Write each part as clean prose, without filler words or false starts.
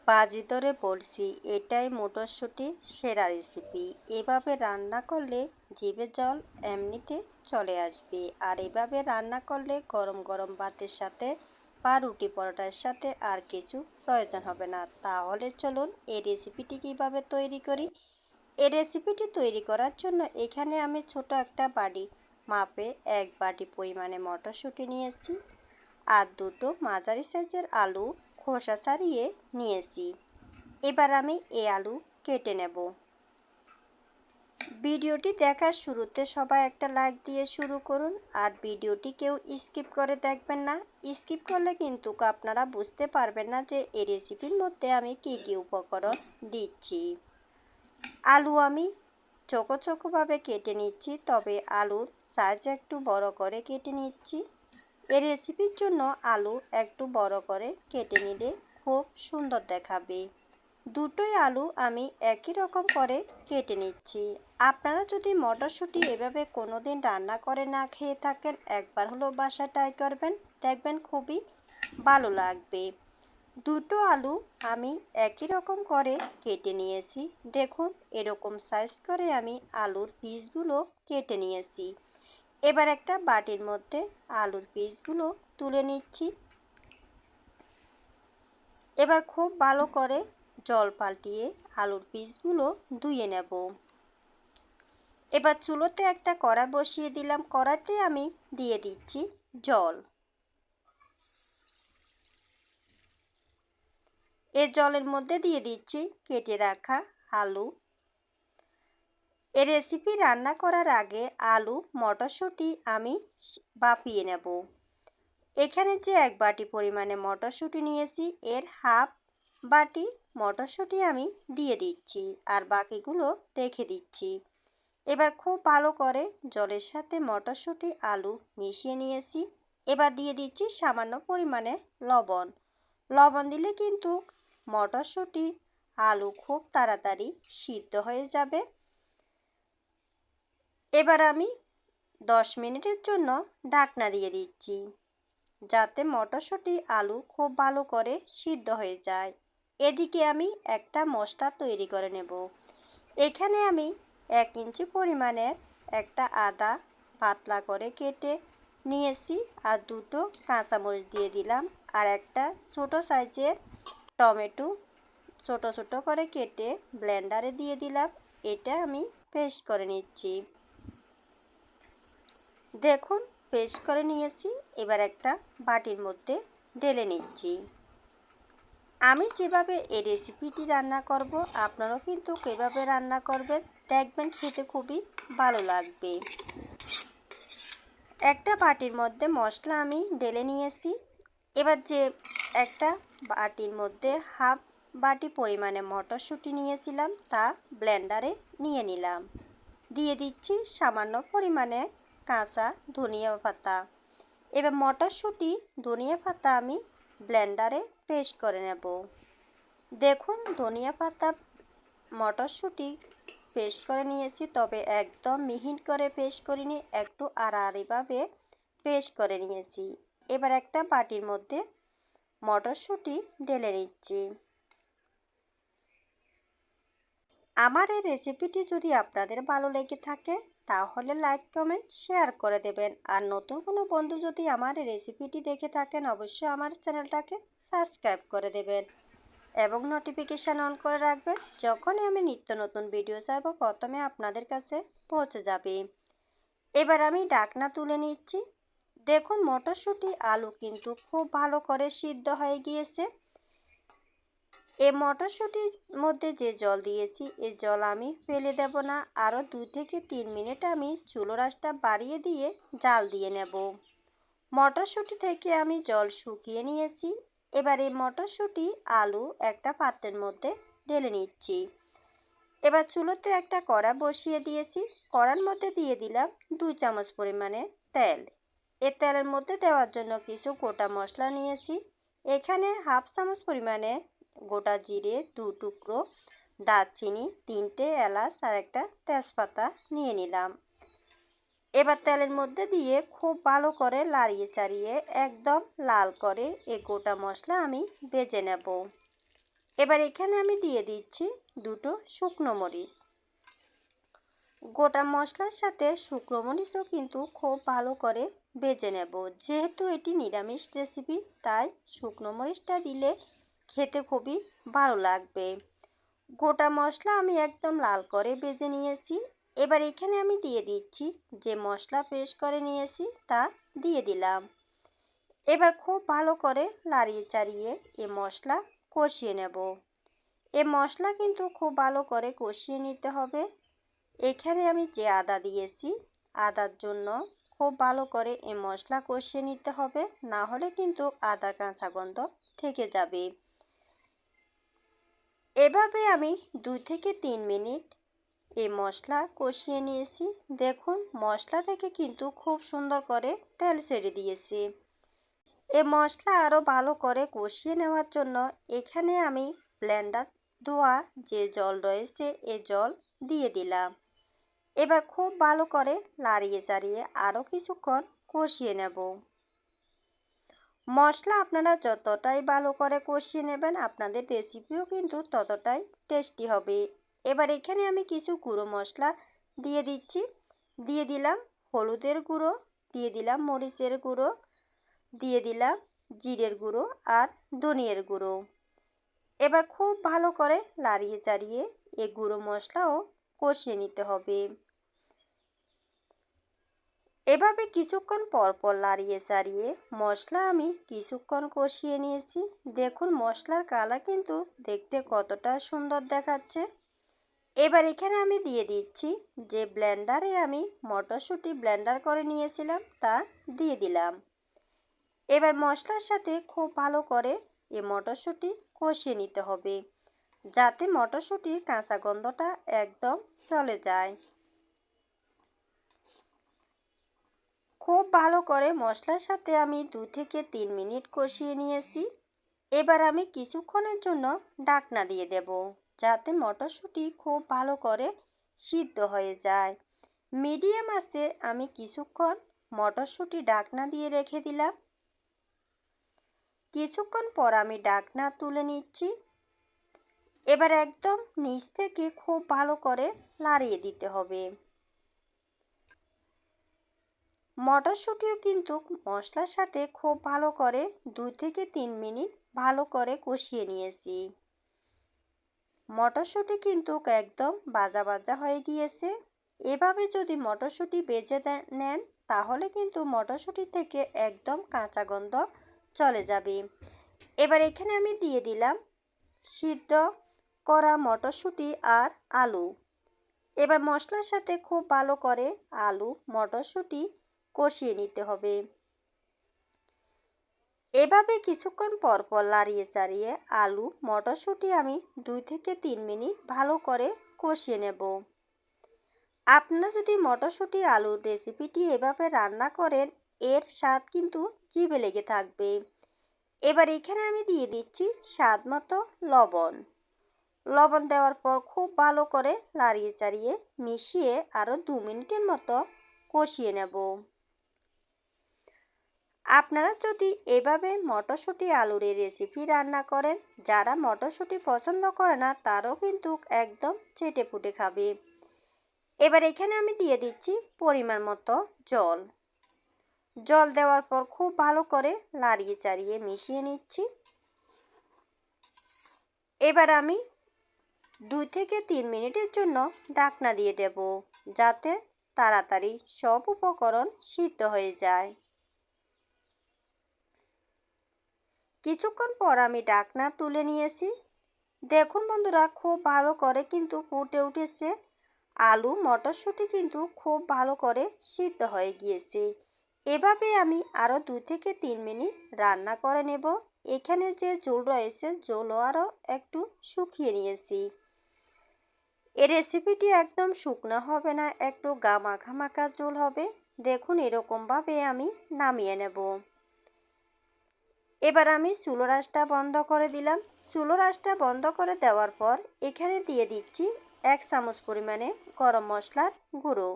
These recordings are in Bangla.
বাজি ধরে বলছি, এটাই মটরশুঁটির সেরা রেসিপি। এভাবে রান্না করলে জিভে জল এমনিতে চলে আসবে। আর এভাবে রান্না করলে গরম গরম ভাতের সাথে বা রুটি পরোটার সাথে আর কিছু প্রয়োজন হবে না। তাহলে চলুন এই রেসিপিটি কিভাবে তৈরি করি। এই রেসিপিটি তৈরি করার জন্য এখানে আমি ছোট একটা বাটি মাপে 1 বাটি পরিমাণে মটরশুঁটি নিয়েছি আর দুটো মাঝারি সাইজের আলু খোসা ছাড়িয়ে নিয়েছি। এবার আমি এই আলু কেটে নেব। ভিডিওটি দেখার শুরুতে সবাই একটা লাইক দিয়ে শুরু করুন। আর ভিডিওটি কেউ স্কিপ করে দেখবেন না। স্কিপ করলে কিন্তু আপনারা বুঝতে পারবেন না যে এই রেসিপির মধ্যে আমি কী কী উপকরণ দিচ্ছি। আলু আমি চোখো চোখোভাবে কেটে নিচ্ছি, তবে আলুর সাইজ একটু বড় করে কেটে নিচ্ছি। এই রেসিপির জন্য আলু একটু বড় করে কেটে নিলে খুব সুন্দর দেখাবে। দুটোই আলু আমি একই রকম করে কেটে নিচ্ছি। আপনারা যদি মটরশুঁটি এভাবে কোনো দিন রান্না করে না খেয়ে থাকেন, একবার হলো বাসায় ট্রাই করবেন, দেখবেন খুবই ভালো লাগবে। দুটো আলু আমি একই রকম করে কেটে নিয়েছি। দেখুন এরকম সাইজ করে আমি আলুর পিসগুলো কেটে নিয়েছি। এবার একটা বাটির মধ্যে আলুর পিসগুলো তুলে নিচ্ছি। এবার খুব ভালো করে জল পাল্টিয়ে আলুর পিসগুলো ধুয়ে নেব। এবার চুলোতে একটা কড়া বসিয়ে দিলাম। কড়াতে আমি দিয়ে দিচ্ছি জল। এই জলের মধ্যে দিয়ে দিচ্ছি কেটে রাখা আলু। এই রেসিপি রান্না করার আগে আলু মটরশুঁটি আমি ভাপিয়ে নেব। এখানে যে 1 বাটি পরিমাণে মটরশুঁটি নিয়েছি, এর হাফ বাটি মটরশুঁটি আমি দিয়ে দিচ্ছি আর বাকিগুলো রেখে দিচ্ছি। এবার খুব ভালো করে জলের সাথে মটরশুঁটি আলু মিশিয়ে নিয়েছি। এবার দিয়ে দিচ্ছি সামান্য পরিমাণে লবণ। লবণ দিলে কিন্তু মটরশুঁটি আলু খুব তাড়াতাড়ি সিদ্ধ হয়ে যাবে। এবার আমি 10 মিনিটের জন্য ঢাকনা দিয়ে দিচ্ছি, যাতে মটরশুঁটি আলু খুব ভালো করে সিদ্ধ হয়ে যায়। এদিকে আমি একটা মশলা তৈরি করে নেব। এখানে আমি 1 ইঞ্চি পরিমাণের একটা আদা পাতলা করে কেটে নিয়েছি আর দুটো কাঁচামরিচ দিয়ে দিলাম আর একটা ছোট সাইজের টমেটো ছোট ছোট করে কেটে ব্লেন্ডারে দিয়ে দিলাম। এটা আমি পেস্ট করে নিচ্ছি। দেখুন পেস্ট করে নিয়েছি। এবার একটা বাটির মধ্যে ঢেলে নিচ্ছি। আমি যেভাবে এই রেসিপিটি রান্না করব, আপনারাও কিন্তু কীভাবে রান্না করবেন, দেখবেন খেতে খুবই ভালো লাগবে। একটা বাটির মধ্যে মশলা আমি ঢেলে নিয়েছি। এবার যে একটা বাটির মধ্যে হাফ বাটি পরিমাণে মটরশুঁটি নিয়েছিলাম তা ব্লেন্ডারে নিয়ে নিলাম। দিয়ে দিচ্ছি সামান্য পরিমাণে কাঁচা ধনিয়া পাতা। এবার মটরশুঁটি ধনিয়া পাতা আমি ব্লেন্ডারে পেস্ট করে নেব। দেখুন ধনিয়া পাতা মটরশুঁটি পেস্ট করে নিয়েছি, তবে একদম মিহিন করে পেস্ট করিনি, একটু আড়াআড়িভাবে পেস্ট করে নিয়েছি। এবার একটা বাটির মধ্যে মটরশুঁটি ঢেলে নিচ্ছি। আমার এই রেসিপিটি যদি আপনাদের ভালো লেগে থাকে তাহলে লাইক কমেন্ট শেয়ার করে দেবেন। আর নতুন কোনো বন্ধু যদি আমার এই রেসিপিটি দেখে থাকেন, অবশ্যই আমার চ্যানেলটাকে সাবস্ক্রাইব করে দেবেন এবং নোটিফিকেশান অন করে রাখবেন। যখনই আমি নিত্য নতুন ভিডিও ছাড়বো প্রথমে আপনাদের কাছে পৌঁছে যাবে। এবার আমি ঢাকনা তুলে নিচ্ছি। দেখুন মটরশুঁটি আলু কিন্তু খুব ভালো করে সিদ্ধ হয়ে গিয়েছে। এই মটরশুঁটির মধ্যে যে জল দিয়েছি এই জল আমি ফেলে দেব না। আরও 2 থেকে 3 মিনিট আমি চুলোর আঁচটা বাড়িয়ে দিয়ে জাল দিয়ে নেব। মটরশুঁটি থেকে আমি জল শুকিয়ে নিয়েছি। এবার এই মটরশুঁটি আলু একটা পাত্রের মধ্যে ঢেলে নিচ্ছি। এবার চুলোতে একটা কড়া বসিয়ে দিয়েছি। কড়ার মধ্যে দিয়ে দিলাম 2 চামচ পরিমাণে তেল। এই তেলের মধ্যে দেওয়ার জন্য কিছু গোটা মশলা নিয়েছি। এখানে হাফ চামচ পরিমাণে গোটা জিরে, 2 টুকরো দারচিনি, 3টে এলাচ আর একটা তেজপাতা নিয়ে নিলাম। এবার তেলের মধ্যে দিয়ে খুব ভালো করে লাড়িয়ে চাড়িয়ে একদম লাল করে এই গোটা মশলা আমি ভেজে নেব। এবার এখানে আমি দিয়ে দিচ্ছি দুটো শুকনো মরিচ। গোটা মশলার সাথে শুকনো মরিচও কিন্তু খুব ভালো করে ভেজে নেব। যেহেতু এটি নিরামিষ রেসিপি, তাই শুকনো মরিচটা দিলে খেতে খুবই ভালো লাগবে। গোটা মশলা আমি একদম লাল করে ভেজে নিয়েছি। এবার এখানে আমি দিয়ে দিচ্ছি যে মশলা পেস্ট করে নিয়েছি তা দিয়ে দিলাম। এবার খুব ভালো করে নাড়িয়ে চাড়িয়ে এ মশলা কষিয়ে নেব। এ মশলা কিন্তু খুব ভালো করে কষিয়ে নিতে হবে। এখানে আমি যে আদা দিয়েছি, আদার জন্য খুব ভালো করে এই মশলা কষিয়ে নিতে হবে, না হলে কিন্তু আদার কাঁচা গন্ধ থেকে যাবে। এভাবে আমি 2 থেকে 3 মিনিট এই মশলা কষিয়ে নিয়েছি। দেখুন মশলা থেকে কিন্তু খুব সুন্দর করে তেল ছেড়ে দিয়েছে। এই মশলা আরও ভালো করে কষিয়ে নেওয়ার জন্য এখানে আমি ব্লেন্ডার ধোয়া যে জল রয়েছে এ জল দিয়ে দিলাম। এবার খুব ভালো করে নাড়িয়ে চাড়িয়ে আরও কিছুক্ষণ কষিয়ে নেব। মশলা আপনারা যতটাই ভালো করে কষিয়ে নেবেন, আপনাদের রেসিপিও কিন্তু ততটাই টেস্টি হবে। এবার এখানে আমি কিছু গুঁড়ো মশলা দিয়ে দিচ্ছি। দিয়ে দিলাম হলুদের গুঁড়ো, দিয়ে দিলাম মরিচের গুঁড়ো, দিয়ে দিলাম জিরের গুঁড়ো আর ধনিয়ার গুঁড়ো। এবার খুব ভালো করে নাড়িয়ে চাড়িয়ে এই গুঁড়ো মশলাও কষিয়ে নিতে হবে। এভাবে কিছুক্ষণ পর পর নাড়িয়ে চাড়িয়ে মশলা আমি কিছুক্ষণ কষিয়ে নিয়েছি। দেখুন মশলার কালার কিন্তু দেখতে কতটা সুন্দর দেখাচ্ছে। এবার এখানে আমি দিয়ে দিচ্ছি যে ব্লেন্ডারে আমি মটরশুঁটি ব্লেন্ডার করে নিয়েছিলাম তা দিয়ে দিলাম। এবার মশলার সাথে খুব ভালো করে এই মটরশুঁটি কষিয়ে নিতে হবে, যাতে মটরশুঁটির কাঁচা গন্ধটা একদম চলে যায়। খুব ভালো করে মশলার সাথে আমি 2 থেকে 3 মিনিট কষিয়ে নিয়েছি। এবার আমি কিছুক্ষণের জন্য ঢাকনা দিয়ে দেব, যাতে মটরশুঁটি খুব ভালো করে সিদ্ধ হয়ে যায়। মিডিয়াম আঁচে আমি কিছুক্ষণ মটরশুঁটি ঢাকনা দিয়ে রেখে দিলাম। কিছুক্ষণ পর আমি ঢাকনা তুলে নিচ্ছি। এবার একদম নিচ থেকে খুব ভালো করে নাড়িয়ে দিতে হবে। মটরশুঁটিও কিন্তু মশলার সাথে খুব ভালো করে 2 থেকে 3 মিনিট ভালো করে কষিয়ে নিয়েছি। মটরশুঁটি কিন্তু একদম ভাজা ভাজা হয়ে গিয়েছে। এভাবে যদি মটরশুঁটি ভেজে নেন, তাহলে কিন্তু মটরশুঁটি থেকে একদম কাঁচা গন্ধ চলে যাবে। এবার এখানে আমি দিয়ে দিলাম সিদ্ধ করা মটরশুঁটি আর আলু। এবার মশলার সাথে খুব ভালো করে আলু মটরশুঁটি কষিয়ে নিতে হবে। এভাবে কিছুক্ষণ পর পর নাড়িয়ে চাড়িয়ে আলু মটরশুঁটি আমি 2 থেকে 3 মিনিট ভালো করে কষিয়ে নেব। আপনারা যদি মটরশুঁটি আলুর রেসিপিটি এভাবে রান্না করেন, এর স্বাদ কিন্তু জিভে লেগে থাকবে। এবার এখানে আমি দিয়ে দিচ্ছি স্বাদ মতো লবণ। লবণ দেওয়ার পর খুব ভালো করে নাড়িয়ে চাড়িয়ে মিশিয়ে আরও 2 মিনিটের মতো কষিয়ে নেব। আপনারা যদি এভাবে মটরশুঁটি আলুর রেসিপি রান্না করেন, যারা মটরশুঁটি পছন্দ করে না তারাও কিন্তু একদম চেটেপুটে খাবে। এবার এখানে আমি দিয়ে দিচ্ছি পরিমাণ মতো জল। জল দেওয়ার পর খুব ভালো করে নাড়িয়ে চাড়িয়ে মিশিয়ে নিচ্ছি। এবার আমি 2 থেকে 3 মিনিটের জন্য ঢাকনা দিয়ে দেব, যাতে তাড়াতাড়ি সব উপকরণ সিদ্ধ হয়ে যায়। কিছুক্ষণ পর আমি ঢাকনা তুলে নিয়েছি। দেখুন বন্ধুরা, খুব ভালো করে কিন্তু ফুটে উঠেছে। আলু মটরশুঁটি কিন্তু খুব ভালো করে সিদ্ধ হয়ে গিয়েছে। এভাবে আমি আরও 2 থেকে 3 মিনিট রান্না করে নেব। এখানে যে ঝোল রয়েছে, ঝোলও আরও একটু শুকিয়ে নিয়েছি। এই রেসিপিটি একদম শুকনো হবে না, একটু গামাখা মাখা ঝোল হবে। দেখুন এরকমভাবে আমি নামিয়ে নেব। এবার আমি চুলোর আঁচটা বন্ধ করে দিলাম। চুলোর আঁচটা বন্ধ করে দেওয়ার পর এখানে দিয়ে দিচ্ছি 1 চামচ পরিমাণে গরম মশলার গুঁড়ো।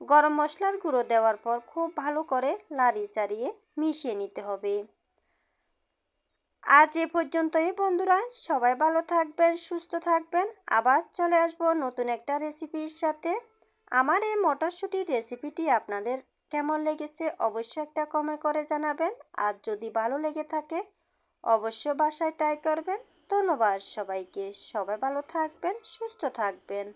গরম মশলার গুঁড়ো দেওয়ার পর খুব ভালো করে নাড়িয়ে চাড়িয়ে মিশিয়ে নিতে হবে। আজ এ পর্যন্তই বন্ধুরা, সবাই ভালো থাকবেন, সুস্থ থাকবেন। আবার চলে আসবো নতুন একটা রেসিপির সাথে। আমার এই মটরশুঁটির রেসিপিটি আপনাদের কেমন লেগেছে অবশ্যই একটা কমেন্ট করে জানাবেন। আর যদি ভালো লেগে থাকে অবশ্যই বাসায় ট্রাই করবেন। ধন্যবাদ সবাইকে। সবাই ভালো থাকবেন, সুস্থ থাকবেন।